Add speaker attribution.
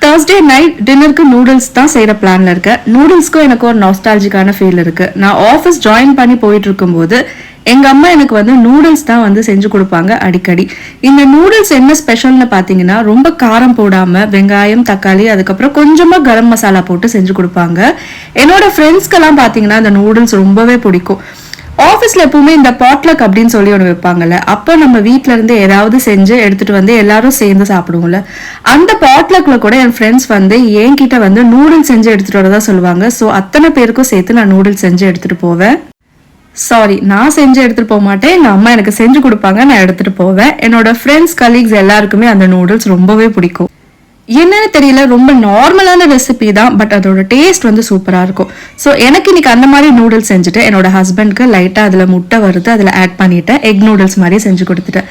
Speaker 1: Thursday night டின்னருக்கு noodles தான் செய்யற பிளான்ல இருக்கேன். நூடுல்ஸ்க்கும் எனக்கு ஒரு நாஸ்டாலஜிக்கான ஃபீல் இருக்கு. நான் ஆஃபீஸ் ஜாயின் பண்ணி போயிட்டு இருக்கும்போது எங்க அம்மா எனக்கு நூடுல்ஸ் தான் செஞ்சு கொடுப்பாங்க அடிக்கடி. இந்த நூடுல்ஸ் என்ன ஸ்பெஷல்னு பாத்தீங்கன்னா, ரொம்ப காரம் போடாம வெங்காயம், தக்காளி, அதுக்கப்புறம் கொஞ்சமா கரம் மசாலா போட்டு செஞ்சு கொடுப்பாங்க. என்னோட ஃப்ரெண்ட்ஸ்க்கெல்லாம் பாத்தீங்கன்னா இந்த நூடுல்ஸ் ரொம்பவே பிடிக்கும். ஆஃபீஸ்ல எப்பவுமே இந்த பாட்லக் அப்படின்னு சொல்லி ஒன்று வைப்பாங்கல்ல, அப்போ நம்ம வீட்ல இருந்து ஏதாவது செஞ்சு எடுத்துட்டு எல்லாரும் சேர்ந்து சாப்பிடுவோம்ல. அந்த பாட்லக்ல கூட என் ஃப்ரெண்ட்ஸ் என்கிட்ட நூடுல்ஸ் செஞ்சு எடுத்துட்டு வரதா சொல்லுவாங்க. ஸோ அத்தனை பேருக்கும் சேர்த்து நான் நூடுல்ஸ் செஞ்சு எடுத்துட்டு போவேன். சாரி, நான் செஞ்சு எடுத்துட்டு போக மாட்டேன், எங்க அம்மா எனக்கு செஞ்சு கொடுப்பாங்க, நான் எடுத்துட்டு போவேன். என்னோட ஃப்ரெண்ட்ஸ் கலீக்ஸ் எல்லாருக்குமே அந்த நூடுல்ஸ் ரொம்பவே பிடிக்கும். என்னன்னு தெரியல, ரொம்ப நார்மலான ரெசிபி தான், பட் அதோட டேஸ்ட் சூப்பரா இருக்கும். ஸோ எனக்கு இன்னைக்கு அந்த மாதிரி நூடுல்ஸ் செஞ்சுட்டு என்னோட ஹஸ்பண்ட்க்கு லைட்டா அதுல முட்டை வறுத்து அதுல ஆட் பண்ணிட்டு எக் நூடுல்ஸ் மாதிரி செஞ்சு கொடுத்துட்டேன்.